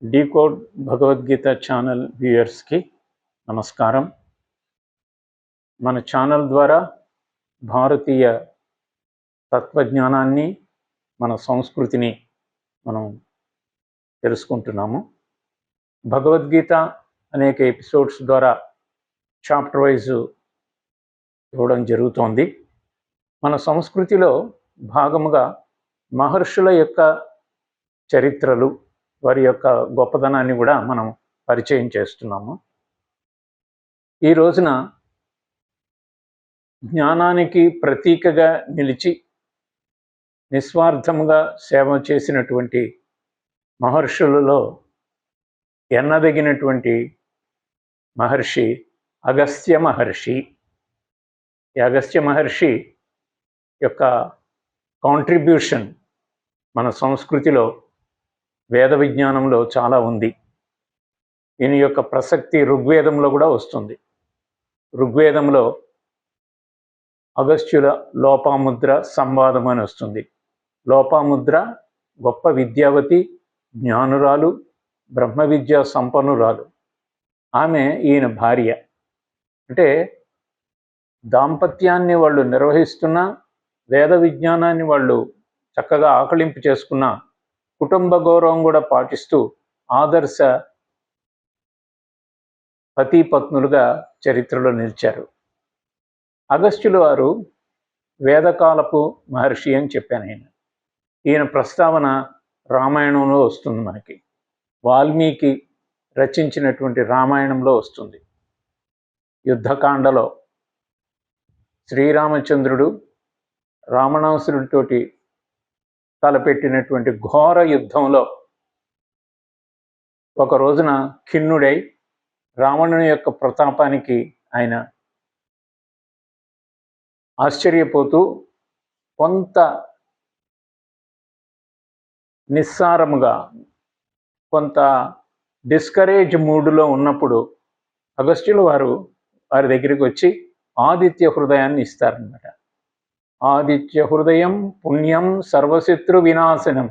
Decode Bhagavad Gita channel వ్యూయర్స్కి నమస్కారం. మన channel ద్వారా భారతీయ తత్వజ్ఞానాన్ని, మన సంస్కృతిని మనం తెలుసుకుంటున్నాము. భగవద్గీత అనేక ఎపిసోడ్స్ ద్వారా చాప్టర్ వైజ్ ఇవ్వడం జరుగుతోంది. మన సంస్కృతిలో భాగముగా మహర్షుల యొక్క చరిత్రలు, వారి యొక్క గొప్పదనాన్ని కూడా మనం పరిచయం చేస్తున్నాము. ఈ రోజున జ్ఞానానికి ప్రతీకగా నిలిచి నిస్వార్థముగా సేవ చేసినటువంటి మహర్షులలో ఎన్నదగినటువంటి మహర్షి అగస్త్య మహర్షి. ఈ అగస్త్య మహర్షి యొక్క కాంట్రిబ్యూషన్ మన సంస్కృతిలో, వేద విజ్ఞానంలో చాలా ఉంది. ఈయన యొక్క ప్రసక్తి ఋగ్వేదంలో కూడా వస్తుంది. ఋగ్వేదంలో అగస్త్యుల లోపాముద్ర సంవాదం అని వస్తుంది. లోపాముద్ర గొప్ప విద్యావతి, జ్ఞానురాలు, బ్రహ్మ విద్యా సంపన్నురాలు. ఆమె ఈయన భార్య. అంటే దాంపత్యాన్ని వాళ్ళు నిర్వహిస్తున్న, వేద విజ్ఞానాన్ని వాళ్ళు చక్కగా ఆకళింపు చేసుకున్న, కుటుంబ గౌరవం కూడా పాటిస్తూ ఆదర్శ పతి పత్నులుగా చరిత్రలో నిలిచారు. అగస్త్యుల వారు వేదకాలపు మహర్షి అని చెప్పాను. ఈయన ప్రస్తావన రామాయణంలో వస్తుంది. మనకి వాల్మీకి రచించినటువంటి రామాయణంలో వస్తుంది. యుద్ధకాండలో శ్రీరామచంద్రుడు రావణాసురుడితోటి తలపెట్టినటువంటి ఘోర యుద్ధంలో ఒక రోజున ఖిన్నుడై రావణుని యొక్క ప్రతాపానికి ఆయన ఆశ్చర్యపోతూ కొంత నిస్సారముగా, కొంత డిస్కరేజ్ మూడులో ఉన్నప్పుడు అగస్త్యుల వారు వారి దగ్గరికి వచ్చి ఆదిత్య హృదయాన్ని ఇస్తారన్నమాట. ఆదిత్య హృదయం పుణ్యం సర్వశత్రు వినాశనం,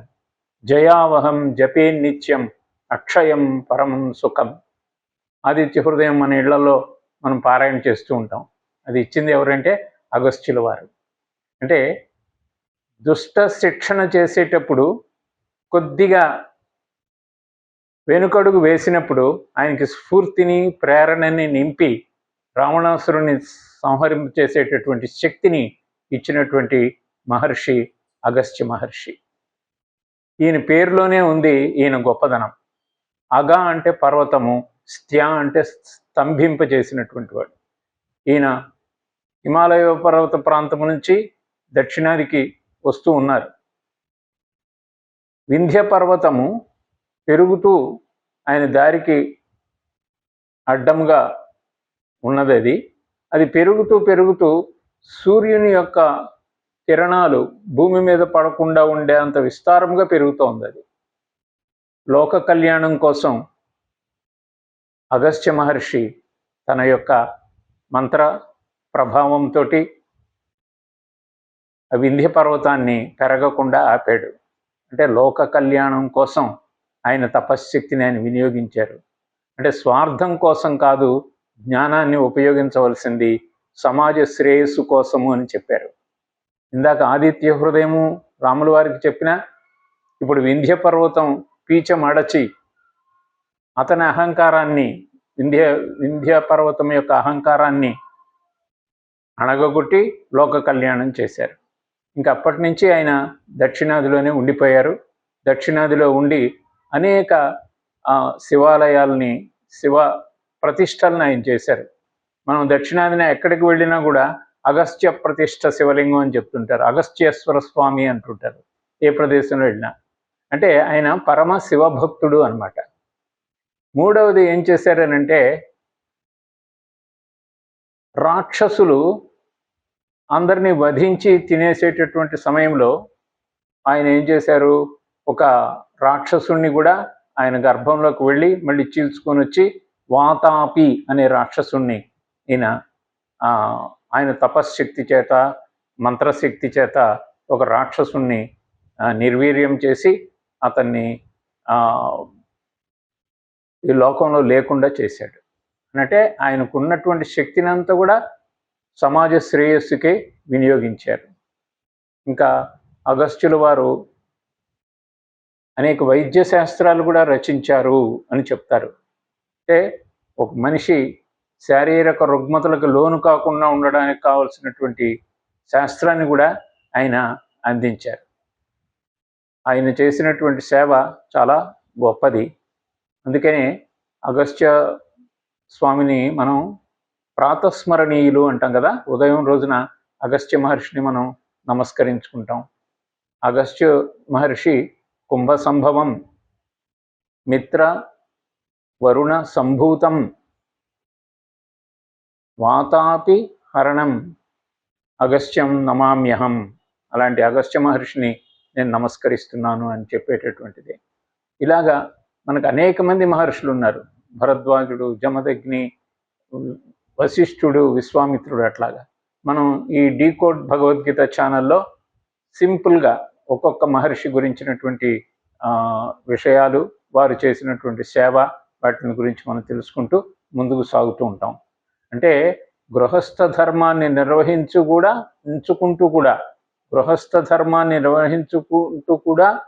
జయావహం జపే నిత్యం అక్షయం పరమం సుఖం. ఆదిత్య హృదయం మన ఇళ్లలో మనం పారాయణ చేస్తూ ఉంటాం. అది ఇచ్చింది ఎవరంటే అగస్త్యుల వారు. అంటే దుష్ట శిక్షణ చేసేటప్పుడు కొద్దిగా వెనుకడుగు వేసినప్పుడు ఆయనకి స్ఫూర్తిని, ప్రేరణని నింపి రావణాసురుని సంహరింప చేసేటటువంటి శక్తిని ఇచ్చినటువంటి మహర్షి అగస్త్య మహర్షి. ఈయన పేరులోనే ఉంది ఈయన గొప్పదనం. అగ అంటే పర్వతము, స్థ్య అంటే స్తంభింపజేసినటువంటి వాడు. ఈయన హిమాలయ పర్వత ప్రాంతం నుంచి దక్షిణాదికి వస్తూ ఉన్నారు. వింధ్య పర్వతము పెరుగుతూ ఆయన దారికి అడ్డంగా ఉన్నది. అది పెరుగుతూ పెరుగుతూ సూర్యుని యొక్క కిరణాలు భూమి మీద పడకుండా ఉండేంత విస్తారంగా పెరుగుతోంది. అది లోక కళ్యాణం కోసం అగస్త్య మహర్షి తన యొక్క మంత్ర ప్రభావంతో వింధ్య పర్వతాన్ని పెరగకుండా ఆపాడు. అంటే లోక కళ్యాణం కోసం ఆయన తపశ్శక్తిని ఆయన వినియోగించారు. అంటే స్వార్థం కోసం కాదు, జ్ఞానాన్ని ఉపయోగించవలసింది సమాజ శ్రేయస్సు కోసము అని చెప్పారు. ఇందాక ఆదిత్య హృదయము రాముల వారికి చెప్పిన, ఇప్పుడు వింధ్య పర్వతం పీచమడచి అతని అహంకారాన్ని, వింధ్య పర్వతం యొక్క అహంకారాన్ని అణగగొట్టి లోక కళ్యాణం చేశారు. ఇంకా అప్పటి నుంచి ఆయన దక్షిణాదిలోనే ఉండిపోయారు. దక్షిణాదిలో ఉండి అనేక శివాలయాల్ని, శివ ప్రతిష్టలను ఆయన చేశారు. మనం దక్షిణాదిన ఎక్కడికి వెళ్ళినా కూడా అగస్త్య ప్రతిష్ట శివలింగం అని చెప్తుంటారు. అగస్త్యేశ్వర స్వామి అంటుంటారు ఏ ప్రదేశంలో వెళ్ళినా. అంటే ఆయన పరమ శివభక్తుడు అన్నమాట. మూడవది ఏం చేశారనంటే, రాక్షసులు అందరినీ వధించి తినేసేటటువంటి సమయంలో ఆయన ఏం చేశారు, ఒక రాక్షసుణ్ణి కూడా ఆయన గర్భంలోకి వెళ్ళి మళ్ళీ చీల్చుకొని వచ్చి వాతాపి అనే రాక్షసుణ్ణి ఆయన తపశ్శక్తి చేత, మంత్రశక్తి చేత ఒక రాక్షసుణ్ణి నిర్వీర్యం చేసి అతన్ని ఈ లోకంలో లేకుండా చేశాడు. అంటే ఆయనకున్నటువంటి శక్తిని అంతా కూడా సమాజ శ్రేయస్సుకే వినియోగించారు. ఇంకా అగస్త్యుల వారు అనేక వైద్య శాస్త్రాలు కూడా రచించారు అని చెప్తారు. అంటే ఒక మనిషి శారీరక రుగ్మతలకు లోను కాకుండా ఉండడానికి కావలసినటువంటి శాస్త్రాన్ని కూడా ఆయన అందించారు. ఆయన చేసినటువంటి సేవ చాలా గొప్పది. అందుకనే అగస్త్య స్వామిని మనం ప్రాతస్మరణీయులు అంటాం కదా. ఉదయం రోజున అగస్త్య మహర్షిని మనం నమస్కరించుకుంటాం. అగస్త్య మహర్షి కుంభ సంభవం మిత్ర వరుణ సంభూతం వాతాపి హరణం అగస్త్యం నమామ్యహం. అలాంటి అగస్త్య మహర్షిని నేను నమస్కరిస్తున్నాను అని చెప్పేటటువంటిది. ఇలాగా మనకు అనేక మంది మహర్షులు ఉన్నారు. భరద్వాజుడు, జమదగ్ని, వశిష్ఠుడు, విశ్వామిత్రుడు. అట్లాగా మనం ఈ డీకోడ్ భగవద్గీత ఛానల్లో సింపుల్గా ఒక్కొక్క మహర్షి గురించినటువంటి విషయాలు, వారు చేసినటువంటి సేవ, వాటిని గురించి మనం తెలుసుకుంటూ ముందుకు సాగుతూ ఉంటాం. అంటే గృహస్థ ధర్మాన్ని ఉంచుకుంటూ కూడా గృహస్థ ధర్మాన్ని నిర్వహించుకుంటూ కూడా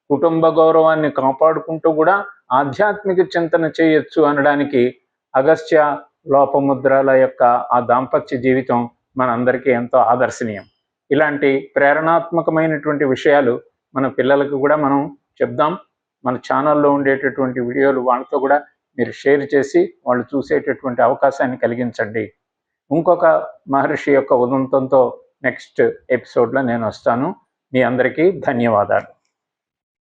కుటుంబ గౌరవాన్ని కాపాడుకుంటూ కూడా ఆధ్యాత్మిక చింతన చేయొచ్చు అనడానికి అగస్త్య లోపముద్రల యొక్క ఆ దాంపత్య జీవితం మనందరికీ ఎంతో ఆదర్శనీయం. ఇలాంటి ప్రేరణాత్మకమైనటువంటి విషయాలు మన పిల్లలకు కూడా మనం చెప్దాం. మన ఛానల్లో ఉండేటటువంటి వీడియోలు వాళ్ళతో కూడా మీరు షేర్ చేసి వాళ్ళు చూసేటటువంటి అవకాశాన్ని కలిగించండి. ఇంకొక మహర్షి యొక్క ఉదంతంతో నెక్స్ట్ ఎపిసోడ్లో నేను వస్తాను. మీ అందరికీ ధన్యవాదాలు.